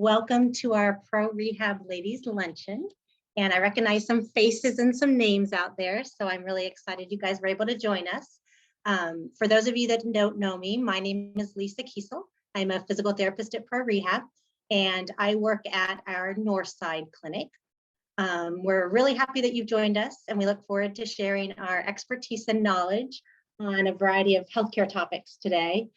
Welcome to our ProRehab Ladies Luncheon. And I recognize some faces and some names out there, so I'm really excited you guys were able to join us. For those of you that don't know me, my name is Lisa Kiesel. I'm a physical therapist at ProRehab, and I work at our Northside clinic. We're really happy that you've joined us, and we look forward to sharing our expertise and knowledge on a variety of healthcare topics today.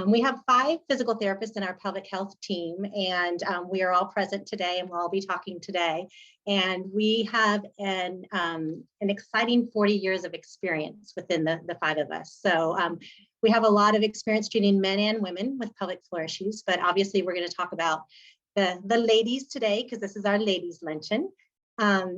We have 5 physical therapists in our pelvic health team, and we are all present today, and we'll all be talking today. And we have an exciting 40 years of experience within the 5 of us. So we have a lot of experience treating men and women with pelvic floor issues, but obviously we're going to talk about the ladies today because this is our ladies luncheon.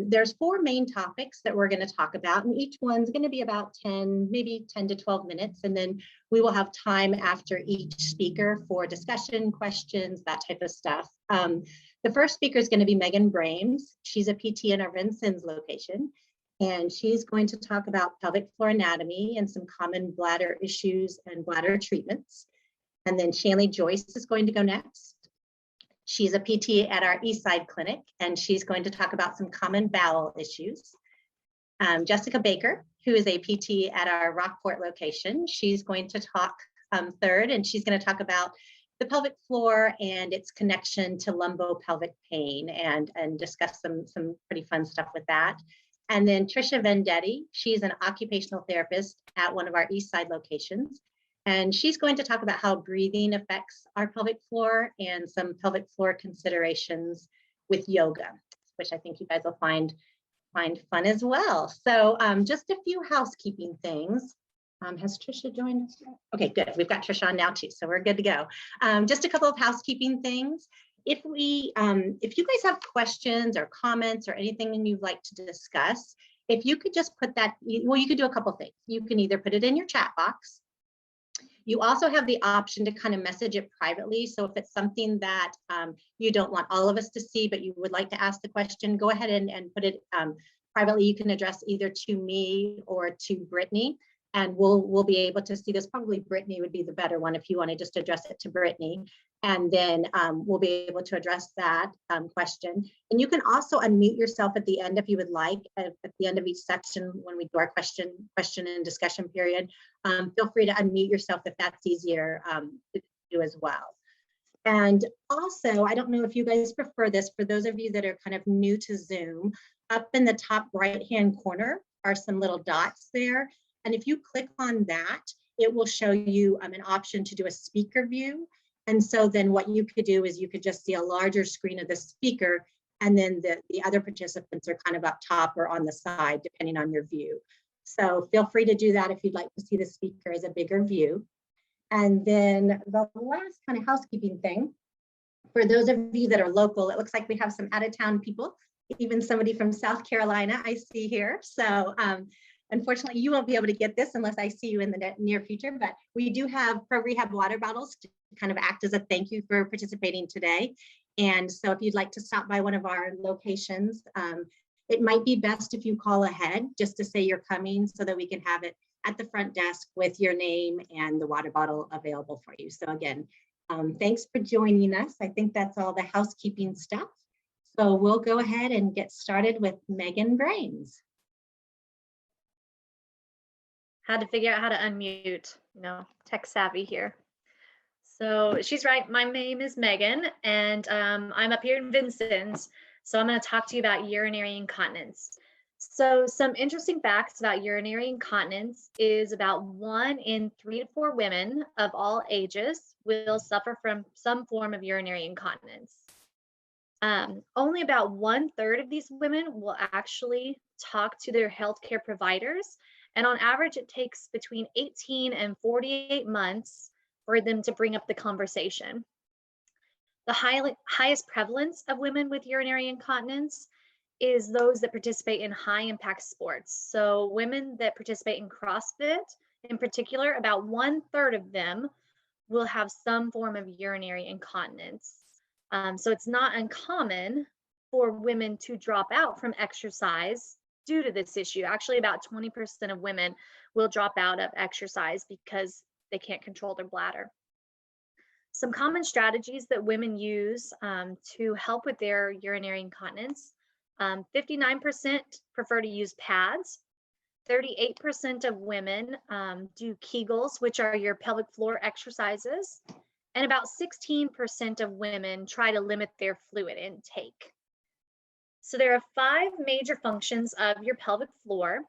There's 4 main topics that we're going to talk about, and each one's going to be about maybe 10 to 12 minutes. And then we will have time after each speaker for discussion, questions, that type of stuff. The first speaker is going to be Megan Brames. She's a PT in our Vincennes location, and she's going to talk about pelvic floor anatomy and some common bladder issues and bladder treatments. And then Shanley Joyce is going to go next. She's a PT at our Eastside clinic, and she's going to talk about some common bowel issues. Jessica Baker, who is a PT at our Rockport location, she's going to talk third, and she's going to talk about the pelvic floor and its connection to lumbo pelvic pain and discuss some pretty fun stuff with that. And then Trisha Vendetti, she's an occupational therapist at one of our Eastside locations. And she's going to talk about how breathing affects our pelvic floor and some pelvic floor considerations with yoga, which I think you guys will find fun as well. So just a few housekeeping things. Has Trisha joined us yet? Okay, good. We've got Trisha on now too, so we're good to go. Just a couple of housekeeping things. If you guys have questions or comments or anything you'd like to discuss, if you could just put that, well, you could do a couple things. You can either put it in your chat box. You also have the option to kind of message it privately. So if it's something that you don't want all of us to see, but you would like to ask the question, go ahead and put it privately. You can address either to me or to Brittany, and we'll be able to see this. Probably Brittany would be the better one if you want to just address it to Brittany. And then we'll be able to address that question. And you can also unmute yourself at the end if you would like, at the end of each section when we do our question and discussion period. Feel free to unmute yourself if that's easier to do as well. And also, I don't know if you guys prefer this, for those of you that are kind of new to Zoom, up in the top right-hand corner are some little dots there. And if you click on that, it will show you an option to do a speaker view. And so then what you could do is you could just see a larger screen of the speaker, and then the other participants are kind of up top or on the side, depending on your view. So feel free to do that if you'd like to see the speaker as a bigger view. And then the last kind of housekeeping thing, for those of you that are local, it looks like we have some out-of-town people, even somebody from South Carolina I see here. So unfortunately, you won't be able to get this unless I see you in the near future, but we do have ProRehab water bottles to kind of act as a thank you for participating today. And so if you'd like to stop by one of our locations, it might be best if you call ahead just to say you're coming so that we can have it at the front desk with your name and the water bottle available for you. So again, thanks for joining us. I think that's all the housekeeping stuff. So we'll go ahead and get started with Megan Brames. Had to figure out how to unmute, tech savvy here. So she's right. My name is Megan, and I'm up here in Vincennes. So I'm going to talk to you about urinary incontinence. So some interesting facts about urinary incontinence is about 1 in 3 to 4 women of all ages will suffer from some form of urinary incontinence. Only about 1/3 of these women will actually talk to their healthcare providers. And on average, it takes between 18 and 48 months for them to bring up the conversation. The highest prevalence of women with urinary incontinence is those that participate in high impact sports. So women that participate in CrossFit in particular, about 1/3 of them will have some form of urinary incontinence. So it's not uncommon for women to drop out from exercise due to this issue. Actually, about 20% of women will drop out of exercise because they can't control their bladder. Some common strategies that women use to help with their urinary incontinence. 59% prefer to use pads. 38% of women do Kegels, which are your pelvic floor exercises. And about 16% of women try to limit their fluid intake. So there are 5 major functions of your pelvic floor.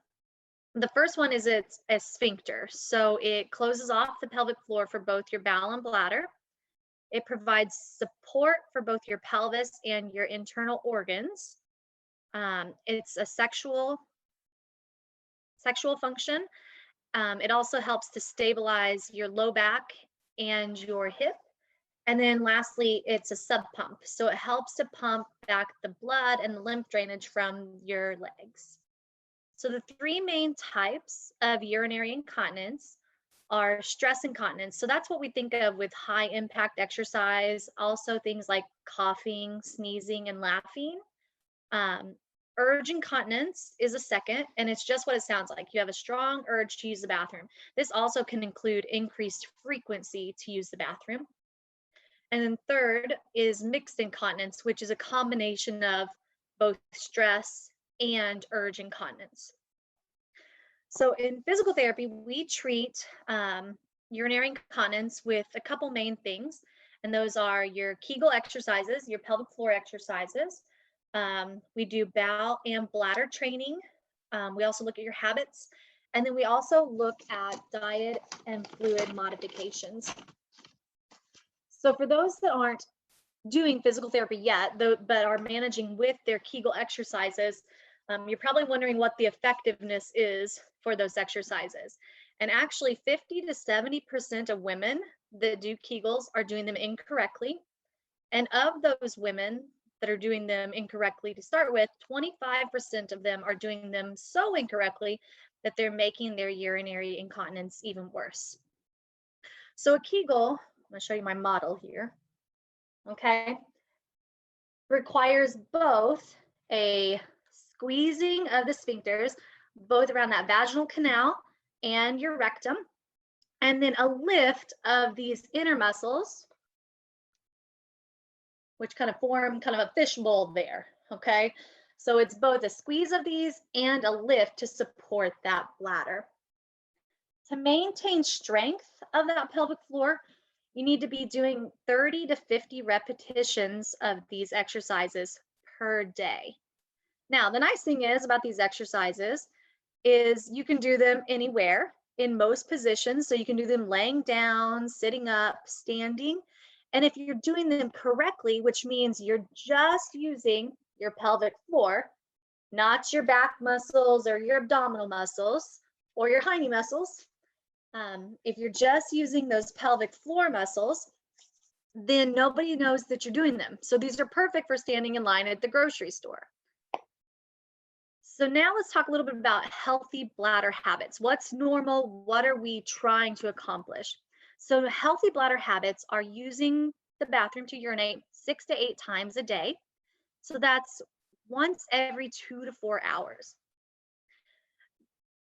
The first one is it's a sphincter. So it closes off the pelvic floor for both your bowel and bladder. It provides support for both your pelvis and your internal organs. It's a sexual function. It also helps to stabilize your low back and your hip. And then lastly, it's a sub pump. So it helps to pump back the blood and the lymph drainage from your legs. So the 3 main types of urinary incontinence are stress incontinence. So that's what we think of with high impact exercise. Also things like coughing, sneezing, and laughing. Urge incontinence is a second, and it's just what it sounds like. You have a strong urge to use the bathroom. This also can include increased frequency to use the bathroom. And then third is mixed incontinence, which is a combination of both stress and urge incontinence. So in physical therapy, we treat urinary incontinence with a couple main things, and those are your Kegel exercises, your pelvic floor exercises. We do bowel and bladder training. We also look at your habits, and then we also look at diet and fluid modifications. So for those that aren't doing physical therapy yet, but are managing with their Kegel exercises, you're probably wondering what the effectiveness is for those exercises. And actually 50 to 70% of women that do Kegels are doing them incorrectly. And of those women that are doing them incorrectly to start with, 25% of them are doing them so incorrectly that they're making their urinary incontinence even worse. So a Kegel, I'm going to show you my model here, okay, requires both a squeezing of the sphincters, both around that vaginal canal and your rectum, and then a lift of these inner muscles, which kind of form kind of a fishbowl there, okay? So it's both a squeeze of these and a lift to support that bladder. To maintain strength of that pelvic floor, you need to be doing 30 to 50 repetitions of these exercises per day. Now, the nice thing is about these exercises is you can do them anywhere in most positions. So you can do them laying down, sitting up, standing. And if you're doing them correctly, which means you're just using your pelvic floor, not your back muscles or your abdominal muscles or your hiney muscles. If you're just using those pelvic floor muscles, then nobody knows that you're doing them. So these are perfect for standing in line at the grocery store. So now let's talk a little bit about healthy bladder habits. What's normal? What are we trying to accomplish? So healthy bladder habits are using the bathroom to urinate 6 to 8 times a day. So that's once every 2 to 4 hours.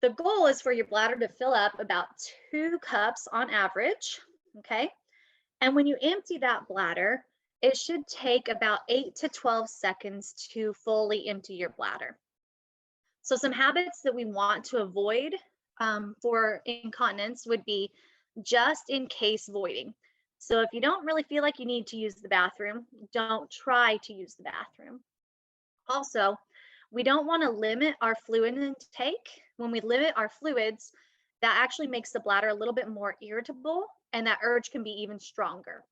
The goal is for your bladder to fill up about 2 cups on average, okay? And when you empty that bladder, it should take about 8 to 12 seconds to fully empty your bladder. So some habits that we want to avoid for incontinence would be just in case voiding. So if you don't really feel like you need to use the bathroom, don't try to use the bathroom. Also, we don't want to limit our fluid intake. When we limit our fluids, that actually makes the bladder a little bit more irritable, and that urge can be even stronger.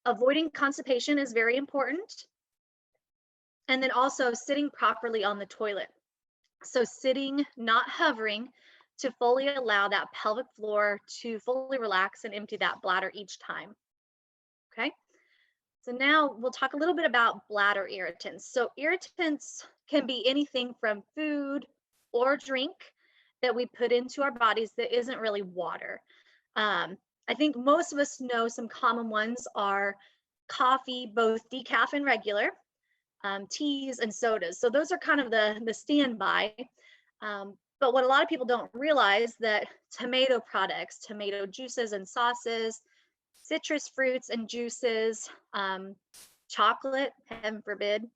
Avoiding constipation is very important. And then also sitting properly on the toilet. So sitting, not hovering, to fully allow that pelvic floor to fully relax and empty that bladder each time. Okay, so now we'll talk a little bit about bladder irritants. So irritants can be anything from food or drink that we put into our bodies that isn't really water. I think most of us know some common ones are coffee, both decaf and regular, teas and sodas. So those are kind of the standby. But what a lot of people don't realize that tomato products, tomato juices and sauces, citrus fruits and juices, chocolate, heaven forbid,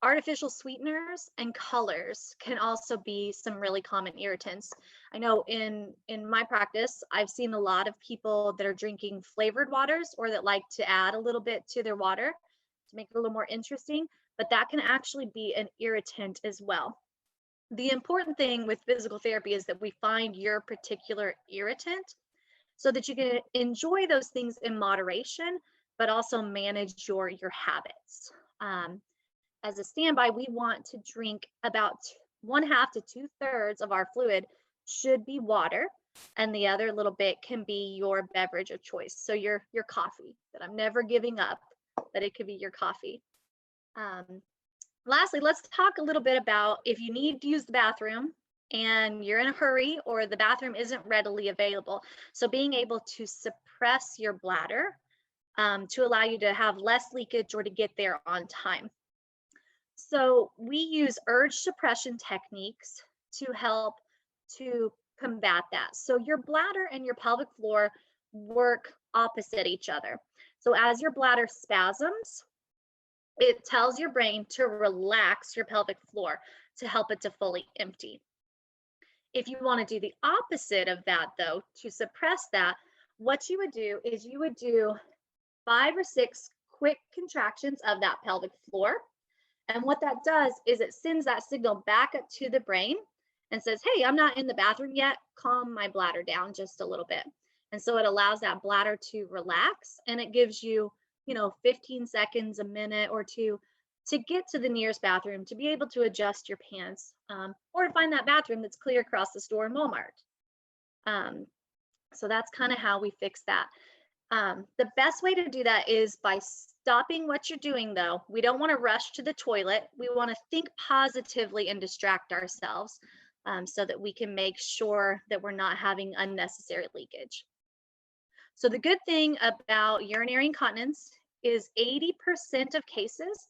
artificial sweeteners and colors can also be some really common irritants. I know in my practice, I've seen a lot of people that are drinking flavored waters or that like to add a little bit to their water to make it a little more interesting, but that can actually be an irritant as well. The important thing with physical therapy is that we find your particular irritant so that you can enjoy those things in moderation, but also manage your habits. As a standby, we want to drink about 1/2 to 2/3 of our fluid should be water, and the other little bit can be your beverage of choice. So your coffee that I'm never giving up, but it could be your coffee. Lastly, let's talk a little bit about if you need to use the bathroom and you're in a hurry or the bathroom isn't readily available. So being able to suppress your bladder to allow you to have less leakage or to get there on time. So we use urge suppression techniques to help to combat that. So your bladder and your pelvic floor work opposite each other. So as your bladder spasms, it tells your brain to relax your pelvic floor to help it to fully empty. If you want to do the opposite of that, though, to suppress that, what you would do is you would do 5 or 6 quick contractions of that pelvic floor. And what that does is it sends that signal back up to the brain and says, hey, I'm not in the bathroom yet. Calm my bladder down just a little bit. And so it allows that bladder to relax, and it gives you, 15 seconds, a minute or two to get to the nearest bathroom, to be able to adjust your pants, or to find that bathroom that's clear across the store in Walmart. So that's kind of how we fix that. The best way to do that is by stopping what you're doing, though. We don't want to rush to the toilet. We want to think positively and distract ourselves so that we can make sure that we're not having unnecessary leakage. So the good thing about urinary incontinence is 80% of cases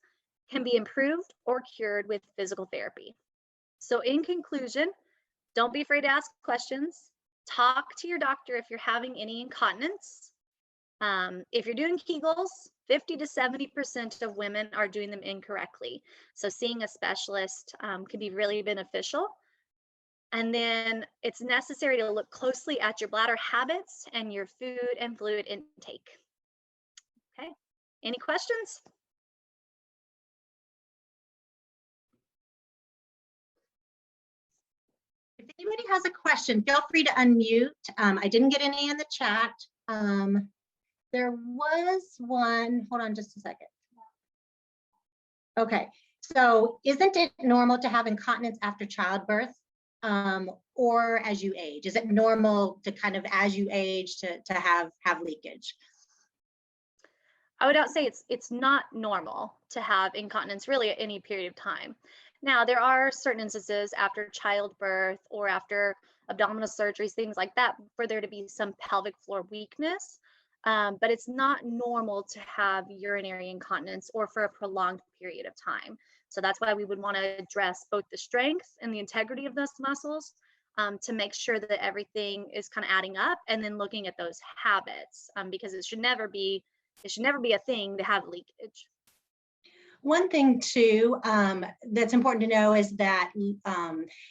can be improved or cured with physical therapy. So in conclusion, don't be afraid to ask questions. Talk to your doctor if you're having any incontinence. If you're doing Kegels, 50 to 70% of women are doing them incorrectly. So seeing a specialist can be really beneficial. And then it's necessary to look closely at your bladder habits and your food and fluid intake. Okay, any questions? If anybody has a question, feel free to unmute. I didn't get any in the chat. There was one, hold on just a second. Okay, so isn't it normal to have incontinence after childbirth or as you age? Is it normal to kind of as you age to have leakage? I would say it's not normal to have incontinence really at any period of time. Now, there are certain instances after childbirth or after abdominal surgeries, things like that, for there to be some pelvic floor weakness. But it's not normal to have urinary incontinence or for a prolonged period of time. So that's why we would want to address both the strength and the integrity of those muscles to make sure that everything is kind of adding up, and then looking at those habits because it should never be a thing to have leakage. One thing too that's important to know is that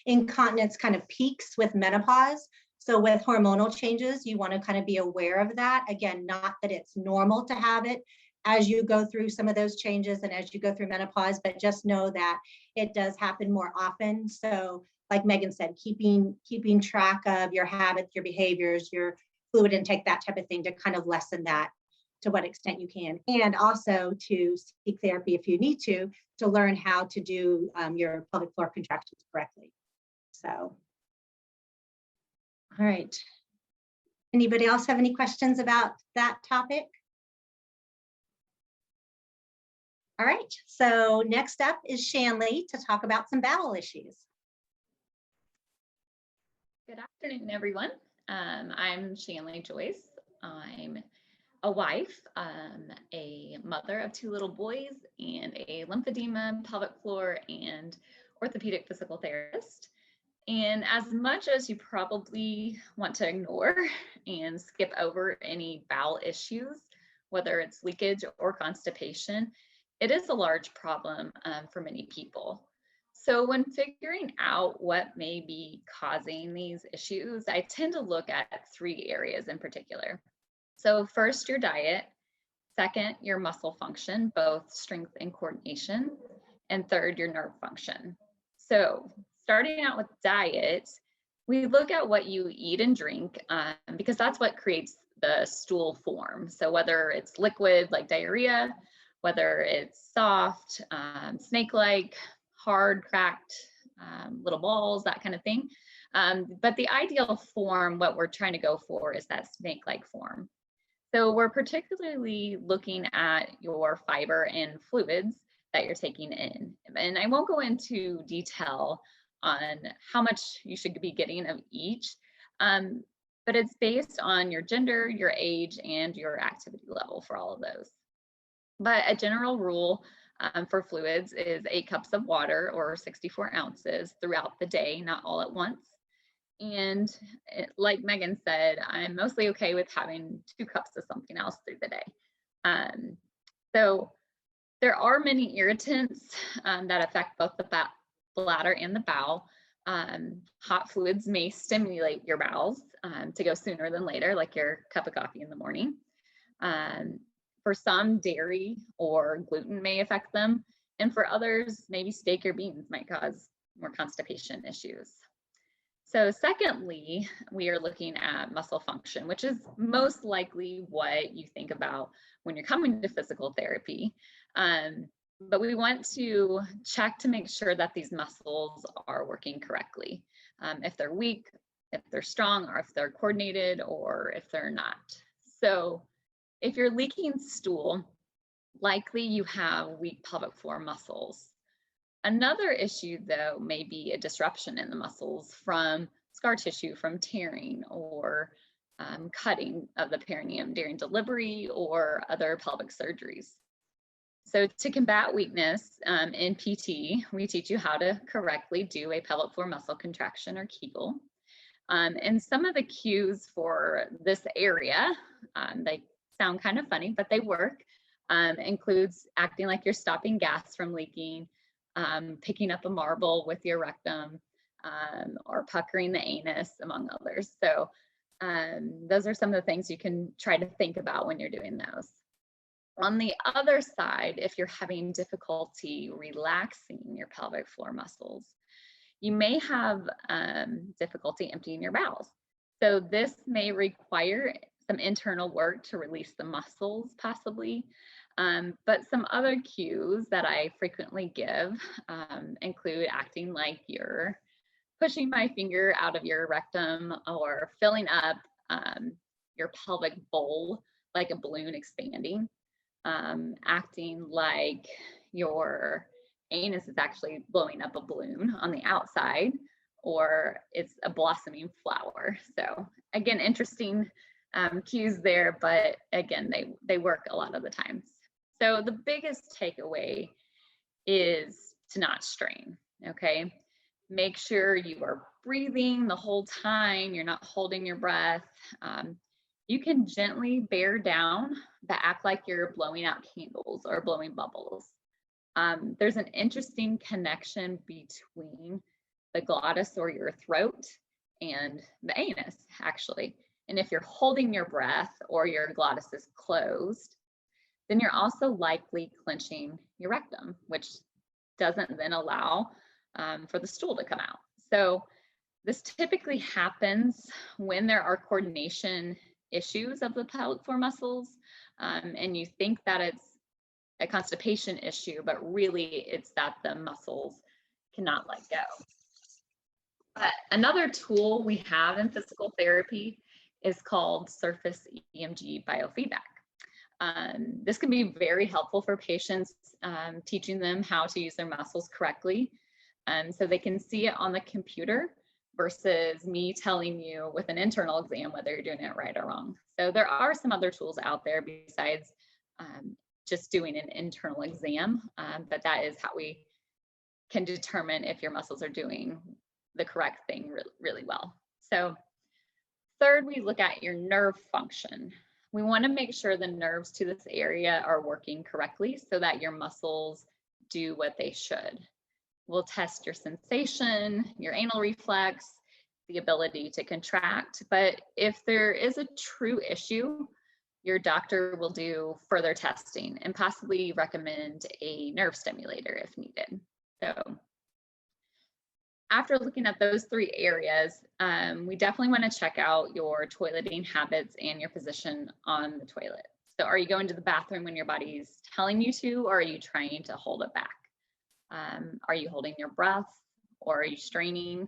incontinence kind of peaks with menopause. So with hormonal changes, you want to kind of be aware of that. Again, not that it's normal to have it as you go through some of those changes and as you go through menopause, but just know that it does happen more often. So like Megan said, keeping track of your habits, your behaviors, your fluid intake, that type of thing to kind of lessen that to what extent you can. And also to seek therapy if you need to learn how to do your pelvic floor contractions correctly. So. All right. Anybody else have any questions about that topic? All right. So next up is Shanley to talk about some bowel issues. Good afternoon, everyone. I'm Shanley Joyce. I'm a wife, a mother of 2 little boys, and a lymphedema, pelvic floor, and orthopedic physical therapist. And as much as you probably want to ignore and skip over any bowel issues, whether it's leakage or constipation, it is a large problem for many people. So when figuring out what may be causing these issues, I tend to look at 3 areas in particular. So first, your diet. Second, your muscle function, both strength and coordination. And third, your nerve function. So starting out with diet, we look at what you eat and drink because that's what creates the stool form. So whether it's liquid like diarrhea, whether it's soft, snake-like, hard, cracked, little balls, that kind of thing. But the ideal form, what we're trying to go for is that snake-like form. So we're particularly looking at your fiber and fluids that you're taking in. And I won't go into detail on how much you should be getting of each, but it's based on your gender, your age, and your activity level for all of those. But a general rule for fluids is 8 cups of water or 64 ounces throughout the day, not all at once. And like Megan said, I'm mostly okay with having 2 cups of something else through the day. So there are many irritants that affect both the bladder and the bowel. Hot fluids may stimulate your bowels to go sooner than later, like your cup of coffee in the morning. For some, dairy or gluten may affect them. And for others, maybe steak or beans might cause more constipation issues. So secondly, we are looking at muscle function, which is most likely what you think about when you're coming to physical therapy. But we want to check to make sure that these muscles are working correctly. If they're weak, if they're strong, or if they're coordinated, or if they're not. So if you're leaking stool, likely you have weak pelvic floor muscles. Another issue, though, may be a disruption in the muscles from scar tissue from tearing or cutting of the perineum during delivery or other pelvic surgeries. So to combat weakness in PT, we teach you how to correctly do a pelvic floor muscle contraction or Kegel. And some of the cues for this area, they sound kind of funny, but they work, includes acting like you're stopping gas from leaking, picking up a marble with your rectum, or puckering the anus, among others. So those are some of the things you can try to think about when you're doing those. On the other side, if you're having difficulty relaxing your pelvic floor muscles, you may have difficulty emptying your bowels. So this may require some internal work to release the muscles, possibly. But some other cues that I frequently give include acting like you're pushing my finger out of your rectum or filling up your pelvic bowl like a balloon expanding, acting like your anus is actually blowing up a balloon on the outside, or it's a blossoming flower. So again, interesting cues there, but again, they work a lot of the times. So the biggest takeaway is to not strain, okay? Make sure you are breathing the whole time, you're not holding your breath. You can gently bear down, but act like you're blowing out candles or blowing bubbles. There's an interesting connection between the glottis or your throat and the anus, actually. And if you're holding your breath or your glottis is closed, then you're also likely clenching your rectum, which doesn't then allow for the stool to come out. So this typically happens when there are coordination issues of the pelvic floor muscles, and you think that it's a constipation issue, but really it's that the muscles cannot let go. But another tool we have in physical therapy is called surface Emg Biofeedback. This can be very helpful for patients, teaching them how to use their muscles correctly, so they can see it on the computer versus me telling you with an internal exam whether you're doing it right or wrong. So there are some other tools out there besides just doing an internal exam, but that is how we can determine if your muscles are doing the correct thing really well. So third, we look at your nerve function. We want to make sure the nerves to this area are working correctly so that your muscles do what they should. We'll test your sensation, your anal reflex, the ability to contract. But if there is a true issue, your doctor will do further testing and possibly recommend a nerve stimulator if needed. So after looking at those three areas, we definitely want to check out your toileting habits and your position on the toilet. So are you going to the bathroom when your body's telling you to, or are you trying to hold it back? Are you holding your breath, or are you straining?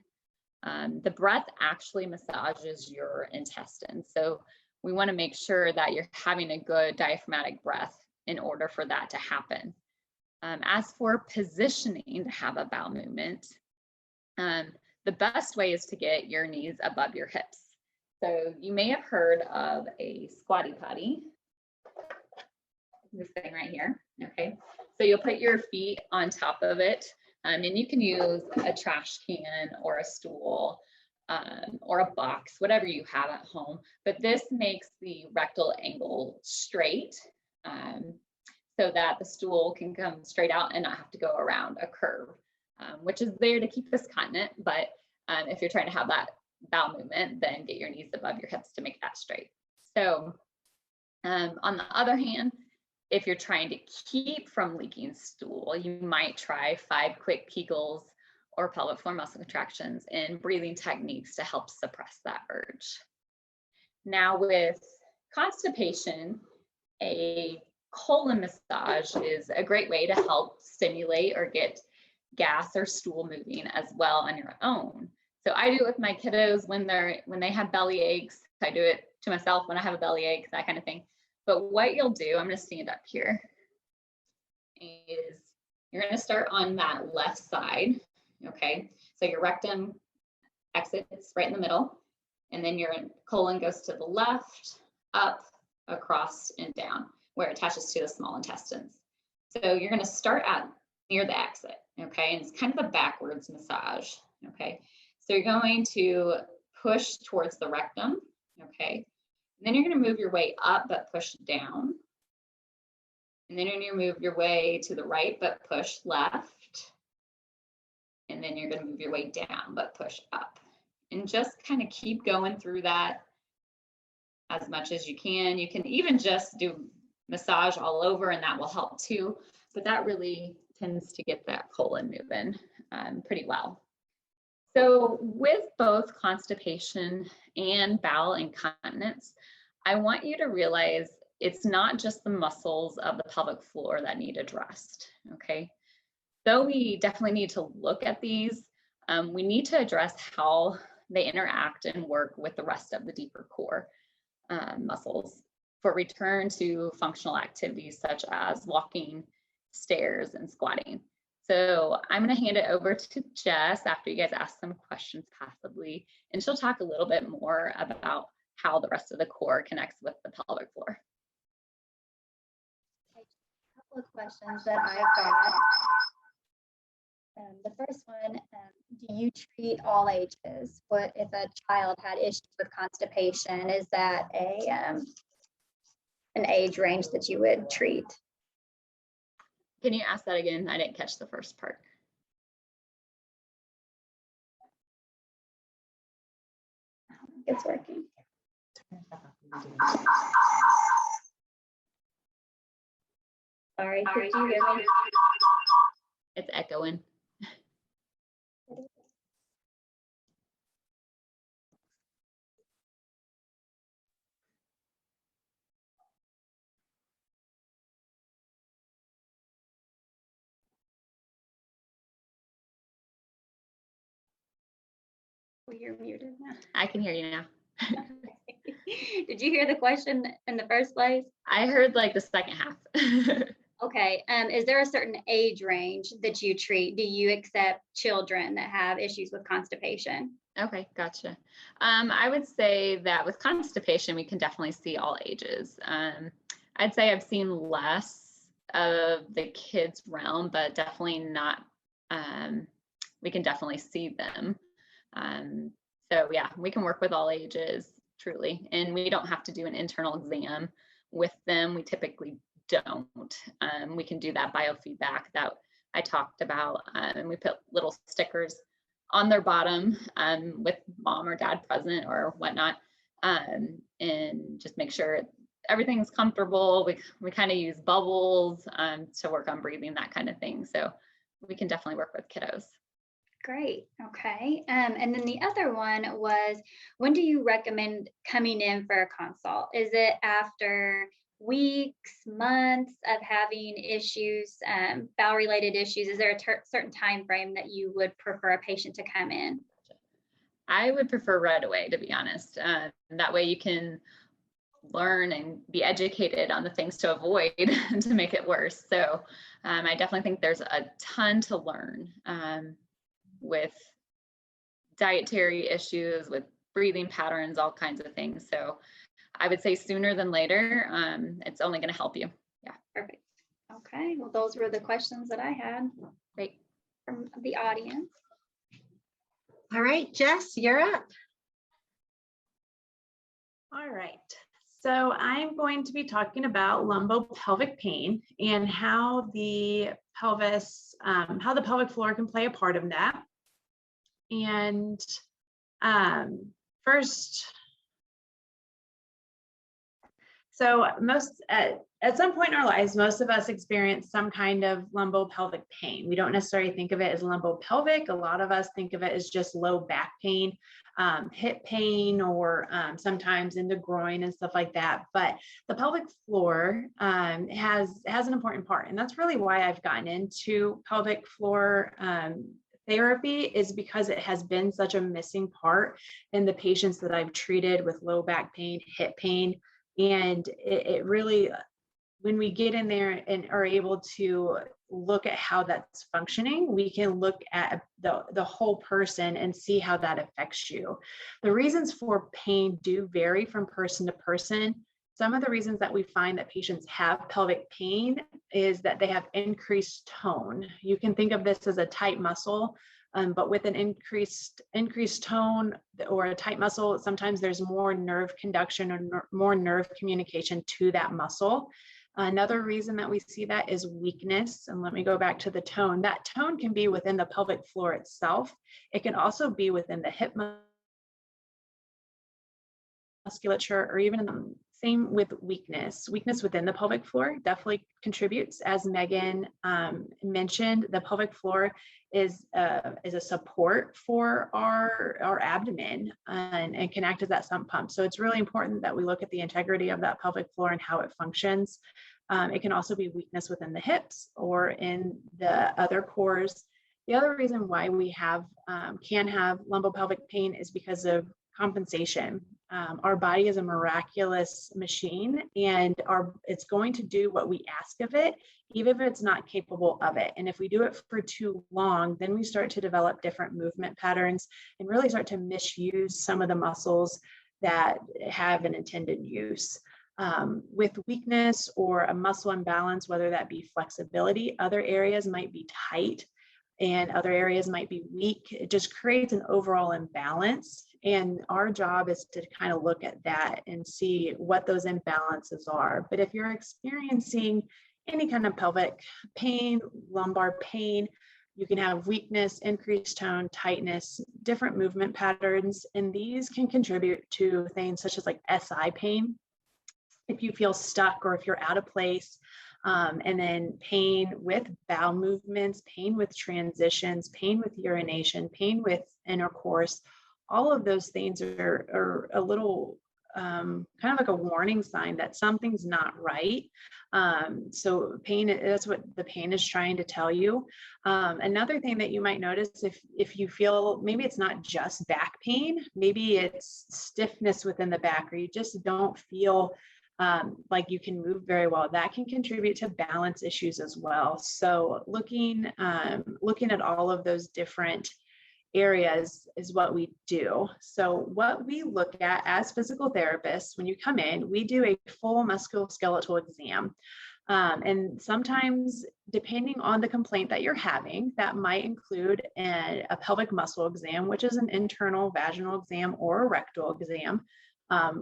The breath actually massages your intestines. So we want to make sure that you're having a good diaphragmatic breath in order for that to happen. As for positioning to have a bowel movement, the best way is to get your knees above your hips. So you may have heard of a squatty potty. This thing right here, okay? So you'll put your feet on top of it, and you can use a trash can or a stool or a box, whatever you have at home. But this makes the rectal angle straight so that the stool can come straight out and not have to go around a curve, which is there to keep us continent. But if you're trying to have that bowel movement, then get your knees above your hips to make that straight. So on the other hand, if you're trying to keep from leaking stool, you might try 5 quick Kegels or pelvic floor muscle contractions and breathing techniques to help suppress that urge. Now with constipation, a colon massage is a great way to help stimulate or get gas or stool moving as well on your own. So I do it with my kiddos when they have belly aches. I do it to myself when I have a belly ache, that kind of thing. But what you'll do, I'm going to stand up here, is you're going to start on that left side, okay? So your rectum exits right in the middle, and then your colon goes to the left, up, across, and down, where it attaches to the small intestines. So you're going to start at near the exit, okay? And it's kind of a backwards massage, okay? So you're going to push towards the rectum, okay? And then you're going to move your way up, but push down. And then you're going to move your way to the right, but push left. And then you're going to move your way down, but push up. And just kind of keep going through that as much as you can. You can even just do massage all over, and that will help too. But that really tends to get that colon moving pretty well. So with both constipation and bowel incontinence, I want you to realize it's not just the muscles of the pelvic floor that need addressed, okay? Though we definitely need to look at these, we need to address how they interact and work with the rest of the deeper core muscles for return to functional activities such as walking, stairs, and squatting. So I'm going to hand it over to Jess after you guys ask some questions possibly, and she'll talk a little bit more about how the rest of the core connects with the pelvic floor. A couple of questions that I've got. The first one, do you treat all ages? What if a child had issues with constipation? Is that an age range that you would treat? Can you ask that again? I didn't catch the first part. I don't think it's working. Sorry, could you hear me? It's echoing. Well, you're muted now. I can hear you now. Did you hear the question in the first place? I heard like the second half. Okay. Is there a certain age range that you treat? Do you accept children that have issues with constipation? Okay, gotcha. I would say that with constipation, we can definitely see all ages. I'd say I've seen less of the kids realm, but definitely not, we can definitely see them. So yeah, we can work with all ages, truly, and we don't have to do an internal exam with them. We typically don't. We can do that biofeedback that I talked about, and we put little stickers on their bottom with mom or dad present or whatnot, and just make sure everything's comfortable. We kind of use bubbles to work on breathing, that kind of thing. So we can definitely work with kiddos. Great. Okay. And then the other one was, when do you recommend coming in for a consult? Is it after weeks, months of having issues, bowel-related issues? Is there a certain time frame that you would prefer a patient to come in? I would prefer right away, to be honest. That way you can learn and be educated on the things to avoid to make it worse. So I definitely think there's a ton to learn with dietary issues, with breathing patterns, all kinds of things. So I would say sooner than later. It's only going to help you. Yeah. Perfect. Okay. Well, those were the questions that I had. Great. From the audience. All right, Jess, you're up. All right. So I'm going to be talking about lumbopelvic pain and how the pelvis, how the pelvic floor can play a part of that. And first, so at some point in our lives, most of us experience some kind of lumbopelvic pain. We don't necessarily think of it as lumbopelvic. A lot of us think of it as just low back pain, hip pain, or sometimes in the groin and stuff like that. But the pelvic floor has an important part, and that's really why I've gotten into pelvic floor therapy, is because it has been such a missing part in the patients that I've treated with low back pain, hip pain. And it really, when we get in there and are able to look at how that's functioning, we can look at the whole person and see how that affects you. The reasons for pain do vary from person to person. Some of the reasons that we find that patients have pelvic pain is that they have increased tone. You can think of this as a tight muscle, but with an increased tone or a tight muscle, sometimes there's more nerve conduction or more nerve communication to that muscle. Another reason that we see that is weakness. And let me go back to the tone. That tone can be within the pelvic floor itself. It can also be within the hip musculature, or even in the same with weakness. Weakness within the pelvic floor definitely contributes. As Megan mentioned, the pelvic floor is a support for our abdomen and can act as that sump pump. So it's really important that we look at the integrity of that pelvic floor and how it functions. It can also be weakness within the hips or in the other cores. The other reason why we can have lumbopelvic pain is because of compensation. Our body is a miraculous machine, and it's going to do what we ask of it, even if it's not capable of it. And if we do it for too long, then we start to develop different movement patterns and really start to misuse some of the muscles that have an intended use. With weakness or a muscle imbalance, whether that be flexibility, other areas might be tight and other areas might be weak. It just creates an overall imbalance. And our job is to kind of look at that and see what those imbalances are. But if you're experiencing any kind of pelvic pain, lumbar pain, you can have weakness, increased tone, tightness, different movement patterns, and these can contribute to things such as like SI pain. If you feel stuck or if you're out of place, and then pain with bowel movements, pain with transitions, pain with urination, pain with intercourse, all of those things are a little kind of like a warning sign that something's not right. So pain, that's what the pain is trying to tell you. Another thing that you might notice, if you feel, maybe it's not just back pain, maybe it's stiffness within the back, or you just don't feel like you can move very well, that can contribute to balance issues as well. So looking at all of those different areas is what we do. So what we look at as physical therapists, when you come in, we do a full musculoskeletal exam. And sometimes, depending on the complaint that you're having, that might include a pelvic muscle exam, which is an internal vaginal exam or a rectal exam.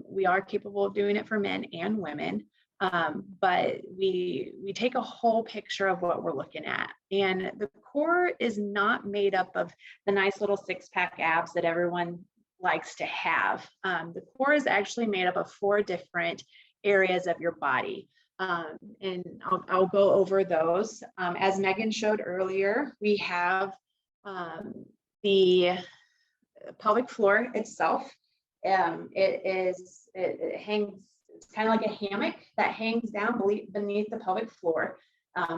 We are capable of doing it for men and women, but we take a whole picture of what we're looking at. And the core is not made up of the nice little six-pack abs that everyone likes to have. The core is actually made up of 4 different areas of your body. And I'll go over those. As Megan showed earlier, we have the pelvic floor itself. It hangs, it's kind of like a hammock that hangs down beneath the pelvic floor,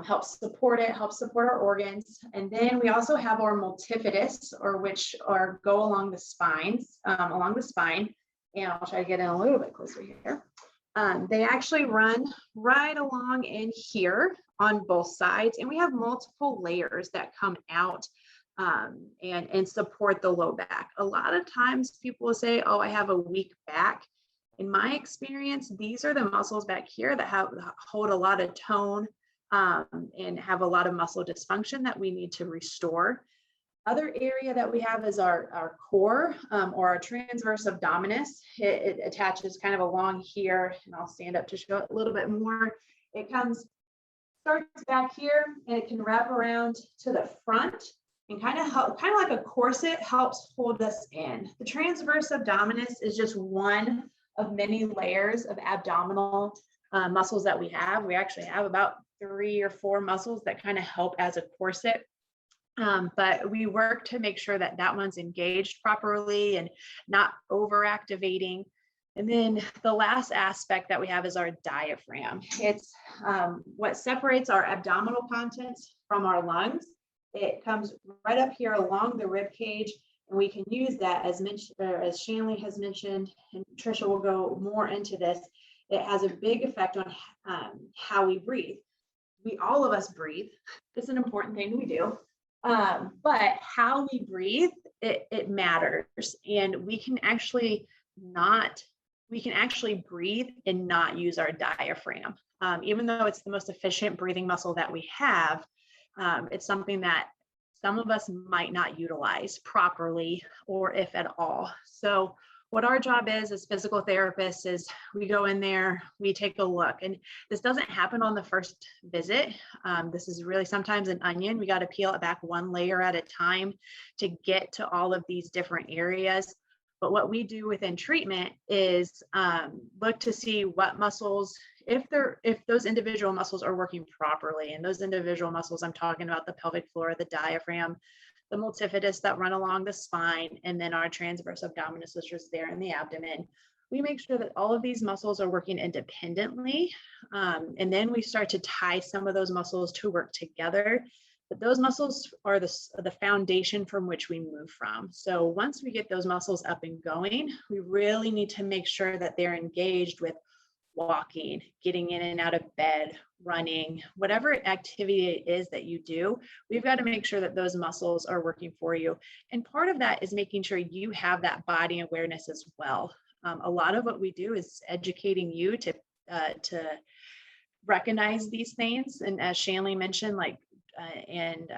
helps support it, helps support our organs. And then we also have our multifidus, or which go along the spines, along the spine. And I'll try to get in a little bit closer here. They actually run right along in here on both sides, and we have multiple layers that come out and support the low back. A lot of times people will say, oh, I have a weak back. In my experience, these are the muscles back here that hold a lot of tone and have a lot of muscle dysfunction that we need to restore. Other area that we have is our core or our transverse abdominis. It attaches kind of along here, and I'll stand up to show it a little bit more. It starts back here, and it can wrap around to the front and kind of like a corset, helps hold us in. The transverse abdominis is just one of many layers of abdominal muscles that we have. We actually have about 3 or 4 muscles that kind of help as a corset. But we work to make sure that that one's engaged properly and not overactivating. And then the last aspect that we have is our diaphragm. It's what separates our abdominal contents from our lungs. It comes right up here along the rib cage, and we can use that as Shanley has mentioned, and Trisha will go more into this. It has a big effect on how we breathe. All of us breathe. It's an important thing we do. But how we breathe, it matters. And we can actually breathe and not use our diaphragm. Even though it's the most efficient breathing muscle that we have, it's something that some of us might not utilize properly, or if at all. So what our job is as physical therapists is we go in there, we take a look, and this doesn't happen on the first visit. This is really sometimes an onion. We got to peel it back one layer at a time to get to all of these different areas. But what we do within treatment is look to see what muscles, if those individual muscles are working properly. And those individual muscles, I'm talking about the pelvic floor, the diaphragm, the multifidus that run along the spine, and then our transverse abdominis, which is there in the abdomen. We make sure that all of these muscles are working independently. And then we start to tie some of those muscles to work together. But those muscles are the foundation from which we move from. So once we get those muscles up and going, we really need to make sure that they're engaged with walking, getting in and out of bed, running, whatever activity it is that you do, we've got to make sure that those muscles are working for you. And part of that is making sure you have that body awareness as well. A lot of what we do is educating you to recognize these things. And as Shanley mentioned, and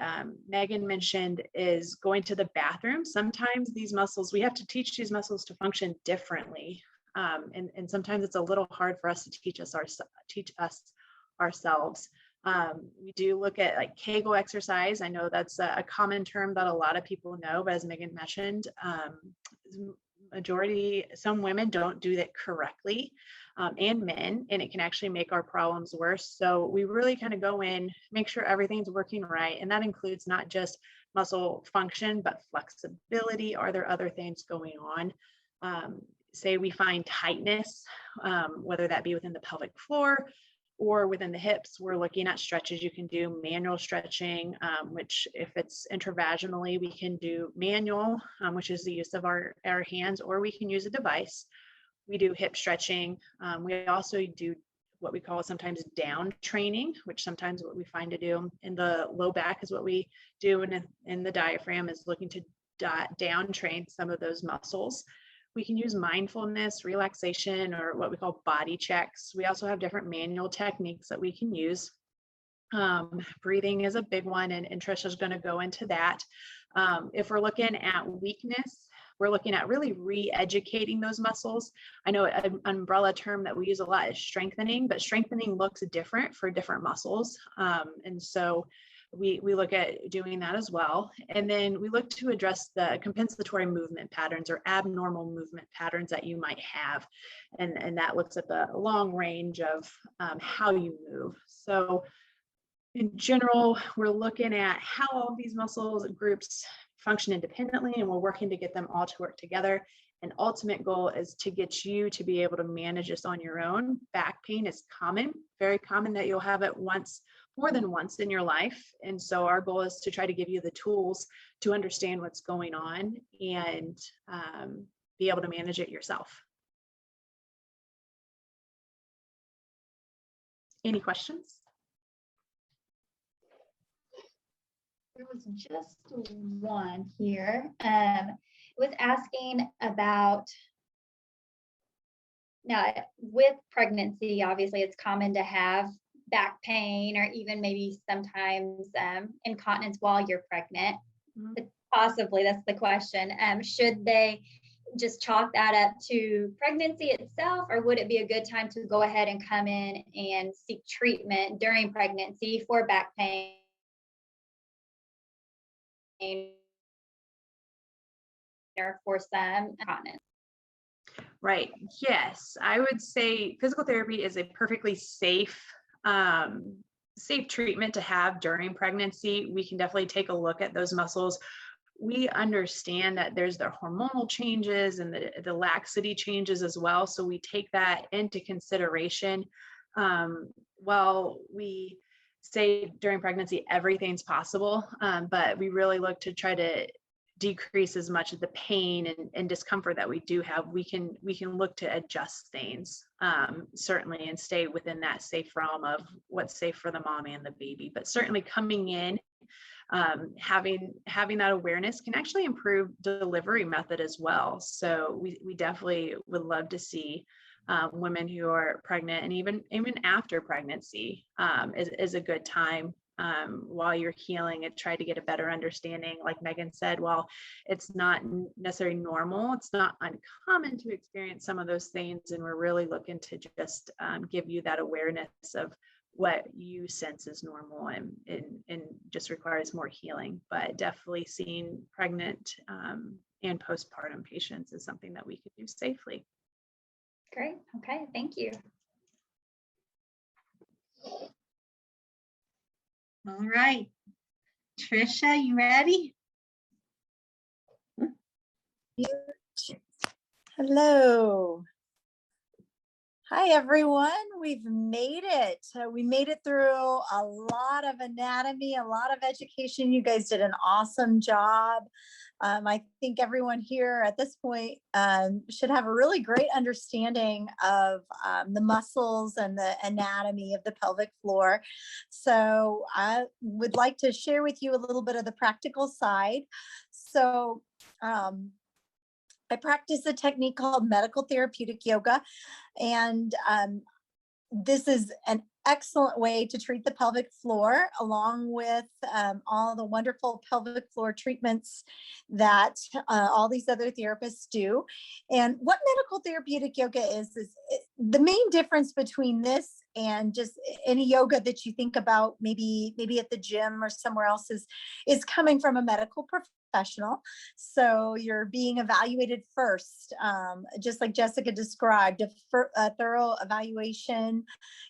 Megan mentioned, is going to the bathroom. Sometimes these muscles, we have to teach these muscles to function differently. And sometimes it's a little hard for us to teach us ourselves. We do look at like Kegel exercise. I know that's a common term that a lot of people know, but as Megan mentioned, some women don't do that correctly, and men, and it can actually make our problems worse. So we really kind of go in, make sure everything's working right. And that includes not just muscle function, but flexibility. Are there other things going on? Say we find tightness, whether that be within the pelvic floor or within the hips, we're looking at stretches. You can do manual stretching, which if it's intravaginally, we can do manual, which is the use of our hands, or we can use a device. We do hip stretching. We also do what we call sometimes down training, which sometimes what we find to do in the low back is what we do, and in the diaphragm is looking to down train some of those muscles. We can use mindfulness, relaxation, or what we call body checks. We also have different manual techniques that we can use. Breathing is a big one, and Trisha's going to go into that. If we're looking at weakness, we're looking at really re-educating those muscles. I know an umbrella term that we use a lot is strengthening, but strengthening looks different for different muscles. And so we look at doing that as well. And then we look to address the compensatory movement patterns or abnormal movement patterns that you might have. And that looks at the long range of how you move. So in general, we're looking at how all these muscles groups function independently, and we're working to get them all to work together. And ultimate goal is to get you to be able to manage this on your own. Back pain is common, very common that you'll have it more than once in your life. And so our goal is to try to give you the tools to understand what's going on and be able to manage it yourself. Any questions? There was just one here. It was asking about, now with pregnancy, obviously it's common to have back pain or even maybe sometimes incontinence while you're pregnant. Mm-hmm. Possibly, that's the question. Should they just chalk that up to pregnancy itself, or would it be a good time to go ahead and come in and seek treatment during pregnancy for back pain or for some incontinence? Right. Yes, I would say physical therapy is a perfectly safe treatment to have during pregnancy. We can definitely take a look at those muscles. We understand that there's the hormonal changes and the laxity changes as well. So we take that into consideration. While we say during pregnancy, everything's possible, but we really look to try to decrease as much of the pain and discomfort that we do have. We can look to adjust things, certainly, and stay within that safe realm of what's safe for the mom and the baby. But certainly coming in, having that awareness can actually improve delivery method as well. So we definitely would love to see women who are pregnant and even after pregnancy is a good time while you're healing and try to get a better understanding. Like Megan said, while it's not necessarily normal, it's not uncommon to experience some of those things. And we're really looking to just give you that awareness of what you sense is normal and just requires more healing. But definitely seeing pregnant and postpartum patients is something that we could do safely. Great. Okay. Thank you. All right. Trisha, you ready? Hello. Hi, everyone. We've made it. We made it through a lot of anatomy, a lot of education. You guys did an awesome job. I think everyone here at this point should have a really great understanding of the muscles and the anatomy of the pelvic floor. So I would like to share with you a little bit of the practical side. So I practice a technique called medical therapeutic yoga, and this is an excellent way to treat the pelvic floor, along with all the wonderful pelvic floor treatments that all these other therapists do. And what medical therapeutic yoga is the main difference between this and just any yoga that you think about, maybe at the gym or somewhere else, is coming from a medical professional. So you're being evaluated first, just like Jessica described, a thorough evaluation.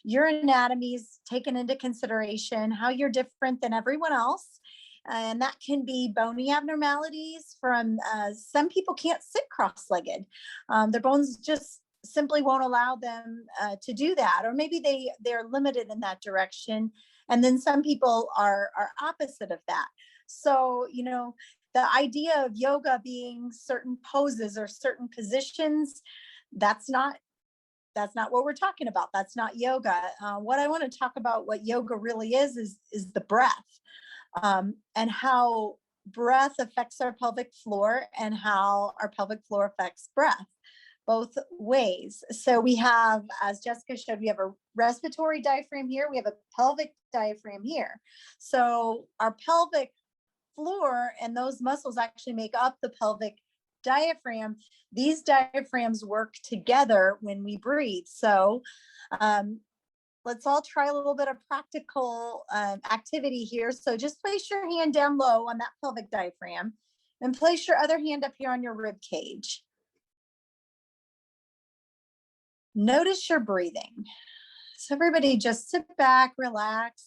Your anatomy is taken into consideration, how you're different than everyone else. And that can be bony abnormalities from some people can't sit cross-legged. Their bones just simply won't allow them to do that, or maybe they're limited in that direction. And then some people are opposite of that. So, the idea of yoga being certain poses or certain positions, that's not what we're talking about. That's not yoga. What I want to talk about, what yoga really is the breath, and how breath affects our pelvic floor and how our pelvic floor affects breath, both ways. So we have, as Jessica showed, we have a respiratory diaphragm here, we have a pelvic diaphragm here. So our pelvic floor and those muscles actually make up the pelvic diaphragm. These diaphragms work together when we breathe. So let's all try a little bit of practical activity here. So just place your hand down low on that pelvic diaphragm and place your other hand up here on your rib cage. Notice your breathing. So everybody just sit back, relax.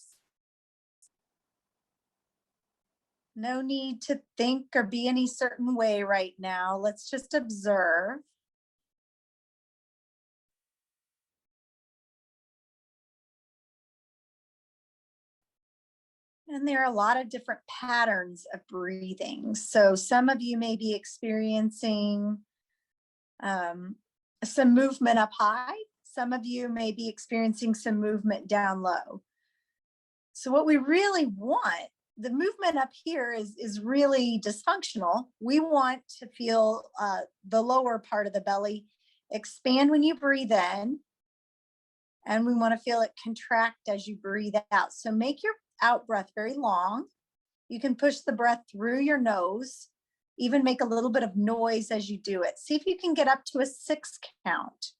No need to think or be any certain way right now. Let's just observe. And there are a lot of different patterns of breathing. So some of you may be experiencing some movement up high. Some of you may be experiencing some movement down low. So what we really want, the movement up here is really dysfunctional. We want to feel the lower part of the belly expand when you breathe in, and we want to feel it contract as you breathe out. So make your out breath very long. You can push the breath through your nose, even make a little bit of noise as you do it. See if you can get up to a 6 count.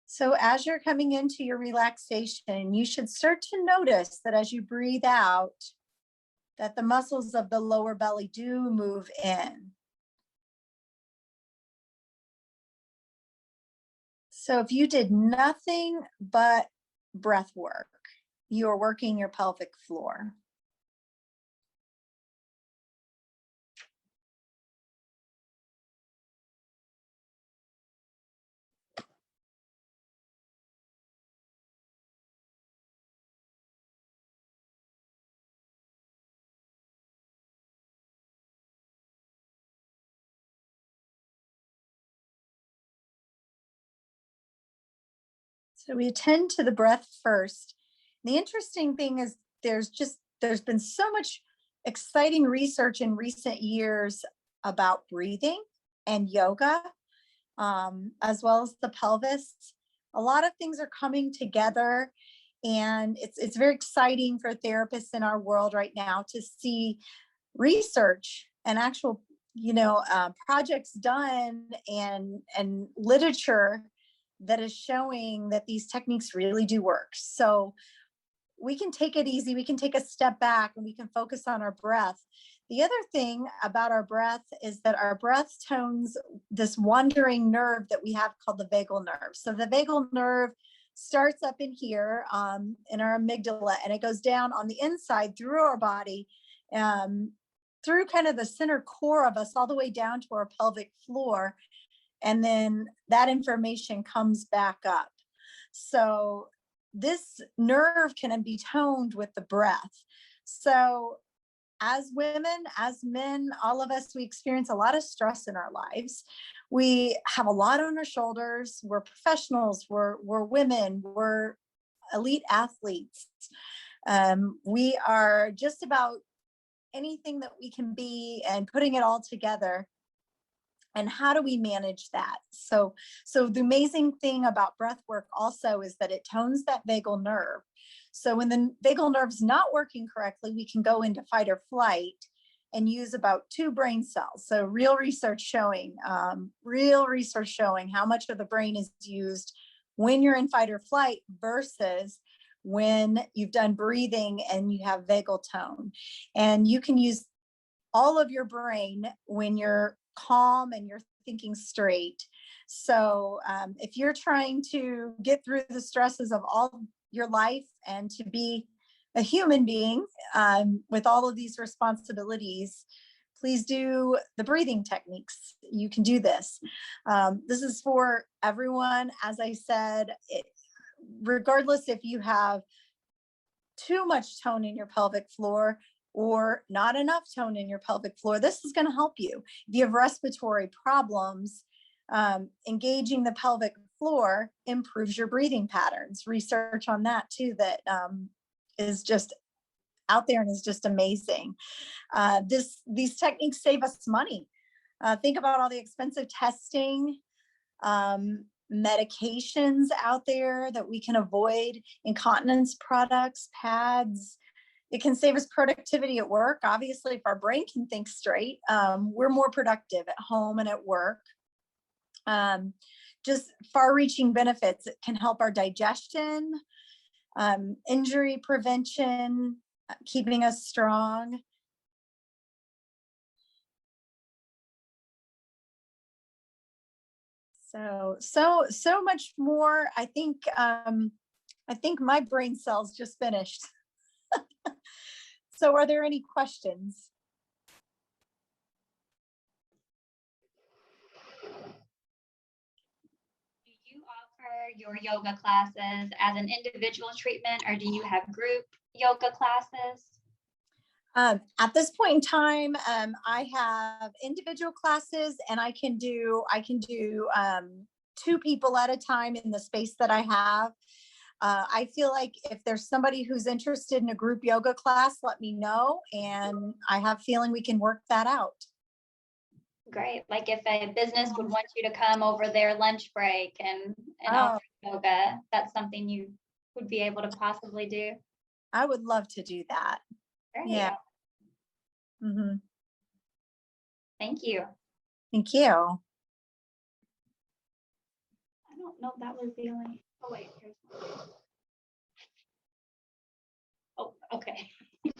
So as you're coming into your relaxation, you should start to notice that as you breathe out, that the muscles of the lower belly do move in. So if you did nothing but breath work, you are working your pelvic floor. So we attend to the breath first. The interesting thing is there's been so much exciting research in recent years about breathing and yoga, as well as the pelvis. A lot of things are coming together, and it's very exciting for therapists in our world right now to see research and actual, projects done and literature that is showing that these techniques really do work. So we can take it easy, we can take a step back, and we can focus on our breath. The other thing about our breath is that our breath tones this wandering nerve that we have called the vagal nerve. So the vagal nerve starts up in here in our amygdala, and it goes down on the inside through our body, through kind of the center core of us all the way down to our pelvic floor. And then that information comes back up. So this nerve can be toned with the breath. So as women, as men, all of us, we experience a lot of stress in our lives. We have a lot on our shoulders. We're professionals, we're women, we're elite athletes. We are just about anything that we can be, and putting it all together. And how do we manage that? So the amazing thing about breath work also is that it tones that vagal nerve. So when the vagal nerve's not working correctly, we can go into fight or flight and use about 2 brain cells. So real research showing how much of the brain is used when you're in fight or flight versus when you've done breathing and you have vagal tone. And you can use all of your brain when you're calm and you're thinking straight. So if you're trying to get through the stresses of all your life and to be a human being with all of these responsibilities, please do the breathing techniques. You can do this. This is for everyone. As I said, regardless if you have too much tone in your pelvic floor, or not enough tone in your pelvic floor, this is going to help you. If you have respiratory problems, engaging the pelvic floor improves your breathing patterns. Research on that too, that is just out there and is just amazing. These techniques save us money. Think about all the expensive testing, medications out there that we can avoid, incontinence products, pads. It can save us productivity at work. Obviously, if our brain can think straight, we're more productive at home and at work. Just far-reaching benefits. It can help our digestion, injury prevention, keeping us strong. So much more. I think my brain cells just finished. So are there any questions? Do you offer your yoga classes as an individual treatment, or do you have group yoga classes? At this point in time, I have individual classes, and I can do 2 people at a time in the space that I have. I feel like if there's somebody who's interested in a group yoga class, let me know, and I have a feeling we can work that out. Great. Like if a business would want you to come over their lunch break and offer yoga, that's something you would be able to possibly do. I would love to do that. Great. Yeah. Mm-hmm. Thank you. Thank you. I don't know if that was the only. Oh wait. Here's one. Oh, okay. I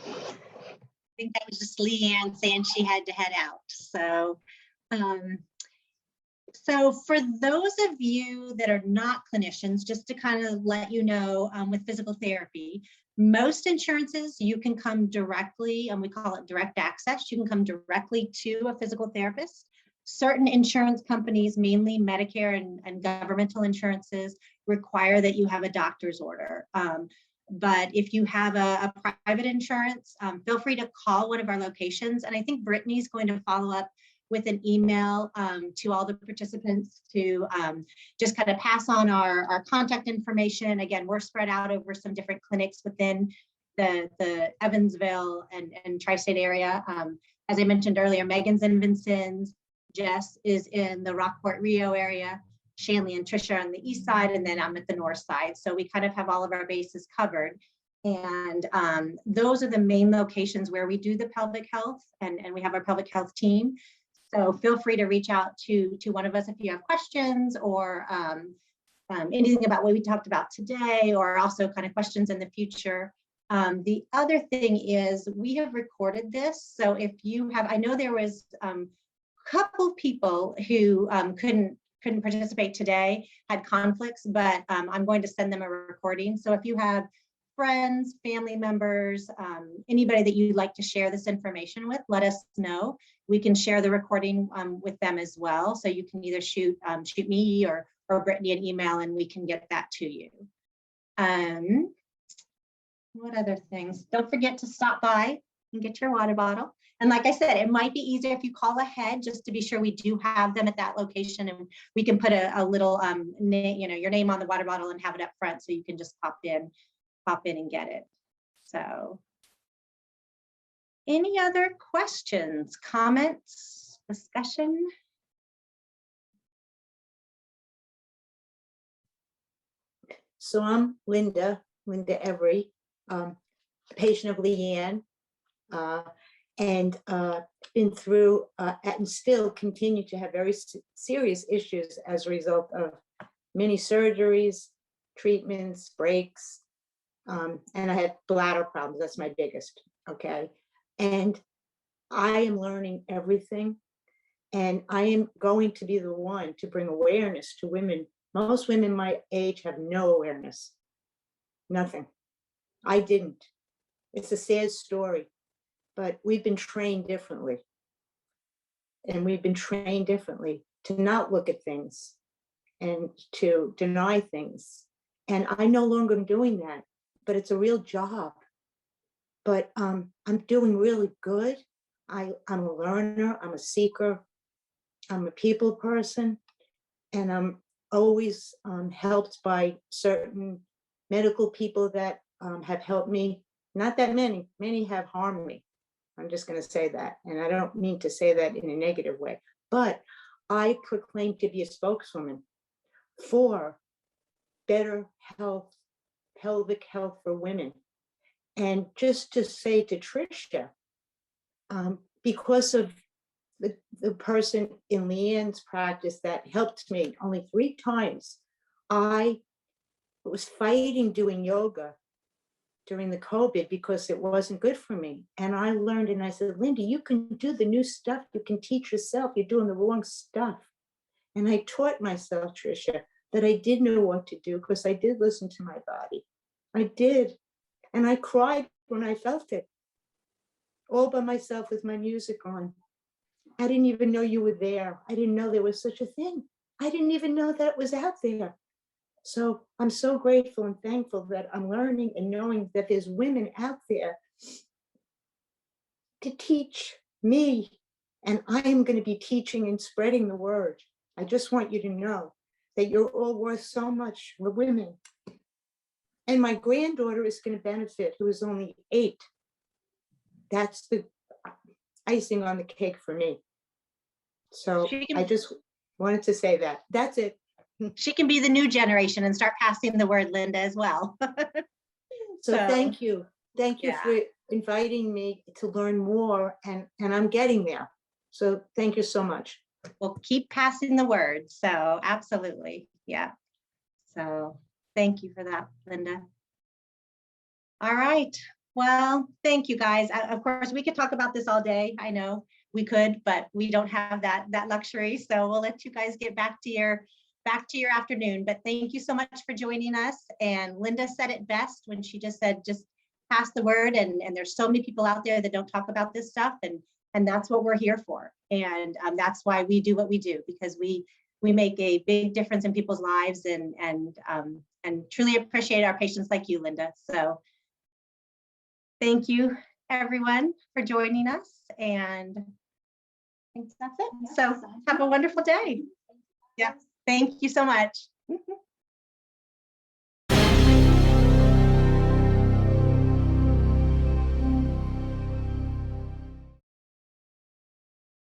think that was just Leanne saying she had to head out. So for those of you that are not clinicians, just to kind of let you know, with physical therapy, most insurances, you can come directly, and we call it direct access. You can come directly to a physical therapist. Certain insurance companies, mainly Medicare and governmental insurances, require that you have a doctor's order. But if you have a private insurance, feel free to call one of our locations. And I think Brittany's going to follow up with an email to all the participants to just kind of pass on our contact information. Again, we're spread out over some different clinics within the Evansville and tri-state area. As I mentioned earlier, Megan's in Vincennes, Jess is in the Rockport, Rio area, Shanley and Trisha on the east side, and then I'm at the north side. So we kind of have all of our bases covered. And those are the main locations where we do the pelvic health, and we have our pelvic health team. So feel free to reach out to one of us if you have questions or anything about what we talked about today, or also kind of questions in the future. The other thing is we have recorded this. So if you have, I know there was a couple people who couldn't participate today, had conflicts, but I'm going to send them a recording. So if you have friends, family members, anybody that you'd like to share this information with, let us know. We can share the recording with them as well. So you can either shoot me or Brittany an email, and we can get that to you. What other things? Don't forget to stop by and get your water bottle. And like I said, it might be easier if you call ahead, just to be sure we do have them at that location, and we can put a little your name on the water bottle and have it up front, so you can just pop in and get it. So any other questions, comments, discussion? So I'm Linda Every, a patient of Leanne, and been through and still continue to have very serious issues as a result of many surgeries, treatments, breaks, and I had bladder problems. That's my biggest, okay? And I am learning everything, and I am going to be the one to bring awareness to women. Most women my age have no awareness, nothing. I didn't. It's a sad story, but we've been trained differently. And we've been trained differently to not look at things and to deny things. And I no longer am doing that, but it's a real job. but I'm doing really good. I'm a learner, I'm a seeker, I'm a people person, and I'm always helped by certain medical people that have helped me. Not that many, many have harmed me. I'm just going to say that. And I don't mean to say that in a negative way, but I proclaim to be a spokeswoman for better health, pelvic health for women. And just to say to Tricia, because of the person in Leanne's practice that helped me only 3 times, I was fighting doing yoga during the COVID because it wasn't good for me. And I learned, and I said, Linda, you can do the new stuff. You can teach yourself. You're doing the wrong stuff. And I taught myself, Tricia, that I did know what to do because I did listen to my body. I did. And I cried when I felt it, all by myself with my music on. I didn't even know you were there. I didn't know there was such a thing. I didn't even know that it was out there. So I'm so grateful and thankful that I'm learning and knowing that there's women out there to teach me. And I am going to be teaching and spreading the word. I just want you to know that you're all worth so much for women. And my granddaughter is going to benefit, who is only 8. That's the icing on the cake for me. So I just wanted to say that. That's it. She can be the new generation and start passing the word, Linda, as well. So thank you. Thank you Yeah. for inviting me to learn more, and I'm getting there. So thank you so much. We'll keep passing the word. So absolutely. Yeah. So thank you for that, Linda. All right. Well, thank you guys. Of course, we could talk about this all day. I know we could, but we don't have that luxury. So we'll let you guys get back to your afternoon. But thank you so much for joining us. And Linda said it best when she just said, just pass the word. And there's so many people out there that don't talk about this stuff. And that's what we're here for. And that's why we do what we do, because we make a big difference in people's lives and truly appreciate our patients like you, Linda. So thank you, everyone, for joining us. And I think that's it. So have a wonderful day. Yeah. Thank you so much.